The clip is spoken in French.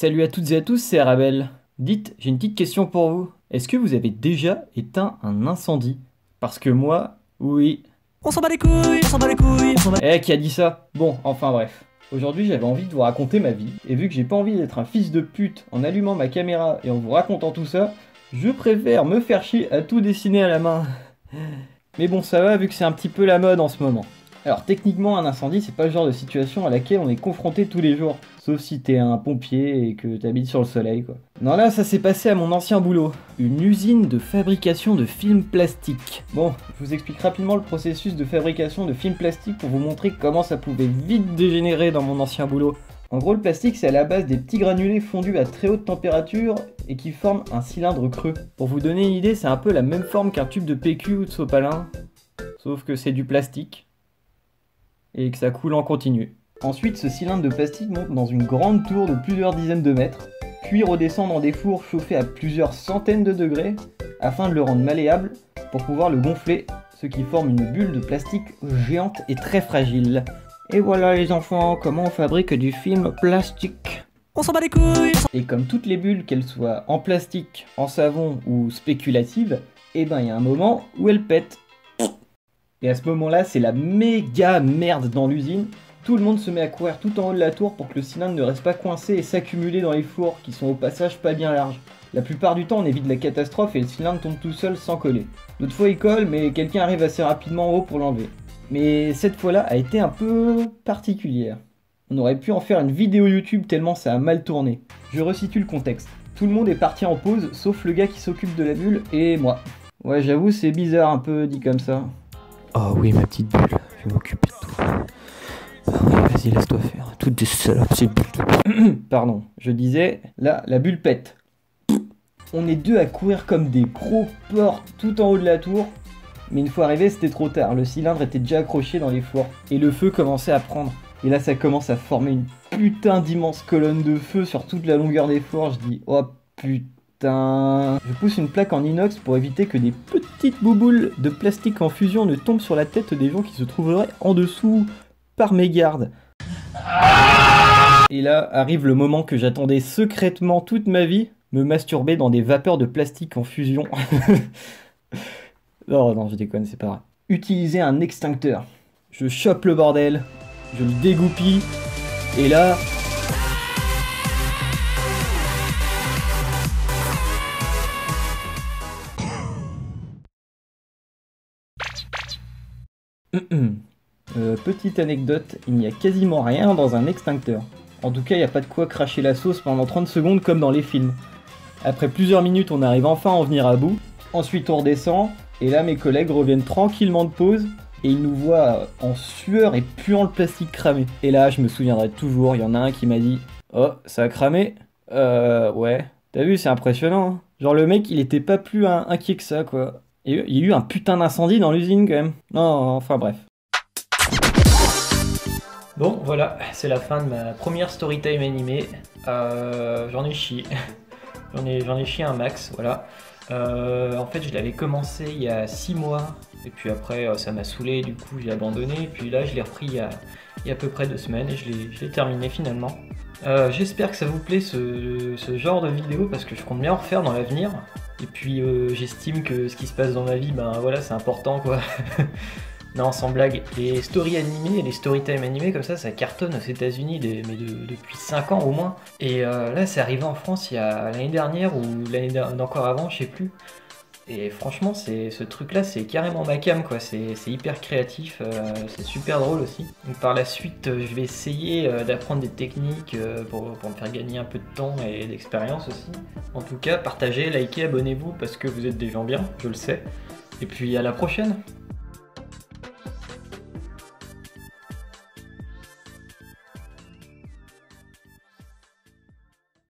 Salut à toutes et à tous, c'est Arabelle. Dites, j'ai une petite question pour vous. Est-ce que vous avez déjà éteint un incendie? Parce que moi, oui. On s'en bat les couilles, on s'en bat les couilles, on s'en bat... Qui a dit ça? Bon, enfin bref. Aujourd'hui, j'avais envie de vous raconter ma vie, et vu que j'ai pas envie d'être un fils de pute en allumant ma caméra et en vous racontant tout ça, je préfère me faire chier à tout dessiner à la main. Mais bon, ça va vu que c'est un petit peu la mode en ce moment. Alors techniquement, un incendie, c'est pas le genre de situation à laquelle on est confronté tous les jours. Sauf si t'es un pompier et que t'habites sur le soleil, quoi. Non, là, ça s'est passé à mon ancien boulot. Une usine de fabrication de films plastiques. Bon, je vous explique rapidement le processus de fabrication de films plastiques pour vous montrer comment ça pouvait vite dégénérer dans mon ancien boulot. En gros, le plastique, c'est à la base des petits granulés fondus à très haute température et qui forment un cylindre creux. Pour vous donner une idée, c'est un peu la même forme qu'un tube de PQ ou de sopalin, sauf que c'est du plastique et que ça coule en continu. Ensuite, ce cylindre de plastique monte dans une grande tour de plusieurs dizaines de mètres, puis redescend dans des fours chauffés à plusieurs centaines de degrés afin de le rendre malléable pour pouvoir le gonfler, ce qui forme une bulle de plastique géante et très fragile. Et voilà les enfants, comment on fabrique du film plastique. On s'en bat les couilles. Et comme toutes les bulles, qu'elles soient en plastique, en savon ou spéculatives, eh ben il y a un moment où elles pètent. Et à ce moment-là, c'est la méga merde dans l'usine. Tout le monde se met à courir tout en haut de la tour pour que le cylindre ne reste pas coincé et s'accumuler dans les fours qui sont au passage pas bien larges. La plupart du temps, on évite la catastrophe et le cylindre tombe tout seul sans coller. D'autres fois, il colle, mais quelqu'un arrive assez rapidement en haut pour l'enlever. Mais cette fois-là a été un peu particulière. On aurait pu en faire une vidéo YouTube tellement ça a mal tourné. Je resitue le contexte. Tout le monde est parti en pause, sauf le gars qui s'occupe de la bulle et moi. Ouais, j'avoue, c'est bizarre un peu dit comme ça. Oh oui, ma petite bulle, je vais m'occuper de tout. Ah oui, vas-y, laisse-toi faire. Toutes des salopes, ces bulles. Pardon, je disais, là, la bulle pète. On est deux à courir comme des gros porcs tout en haut de la tour. Mais une fois arrivé, c'était trop tard. Le cylindre était déjà accroché dans les fours. Et le feu commençait à prendre. Et là, ça commence à former une putain d'immense colonne de feu sur toute la longueur des fours. Je dis, oh putain. Je pousse une plaque en inox pour éviter que des petites bouboules de plastique en fusion ne tombent sur la tête des gens qui se trouveraient en dessous par mégarde. Et là arrive le moment que j'attendais secrètement toute ma vie, me masturber dans des vapeurs de plastique en fusion. Non, je déconne, c'est pas vrai. Utiliser un extincteur. Je chope le bordel, je le dégoupille, et là... Petite anecdote, il n'y a quasiment rien dans un extincteur. En tout cas, il n'y a pas de quoi cracher la sauce pendant 30 secondes comme dans les films. Après plusieurs minutes, on arrive enfin à en venir à bout. Ensuite, on redescend, et là, mes collègues reviennent tranquillement de pause, et ils nous voient en sueur et puant le plastique cramé. Et là, je me souviendrai toujours, il y en a un qui m'a dit « Oh, ça a cramé ?» Ouais. T'as vu, c'est impressionnant, hein. Genre le mec, il était pas plus inquiet que ça, quoi. Et il y a eu un putain d'incendie dans l'usine, quand même. Non, enfin bref. Bon, voilà, c'est la fin de ma première storytime animée. J'en ai chié. J'en ai chié un max, voilà. En fait, je l'avais commencé il y a 6 mois. Et puis après, ça m'a saoulé, du coup, j'ai abandonné. Et puis là, je l'ai repris il y a à peu près 2 semaines et je l'ai terminé finalement. J'espère que ça vous plaît ce genre de vidéo parce que je compte bien en refaire dans l'avenir. Et puis, j'estime que ce qui se passe dans ma vie, ben voilà, c'est important, quoi. Non, sans blague, les stories animées, les storytime animés comme ça cartonne aux États-Unis depuis 5 ans au moins. Et là, c'est arrivé en France il y a l'année dernière ou l'année d'encore avant, je sais plus. Et franchement, ce truc-là, c'est carrément ma came, quoi. C'est hyper créatif, c'est super drôle aussi. Donc par la suite, je vais essayer d'apprendre des techniques pour me faire gagner un peu de temps et d'expérience aussi. En tout cas, partagez, likez, abonnez-vous parce que vous êtes des gens bien, je le sais. Et puis à la prochaine.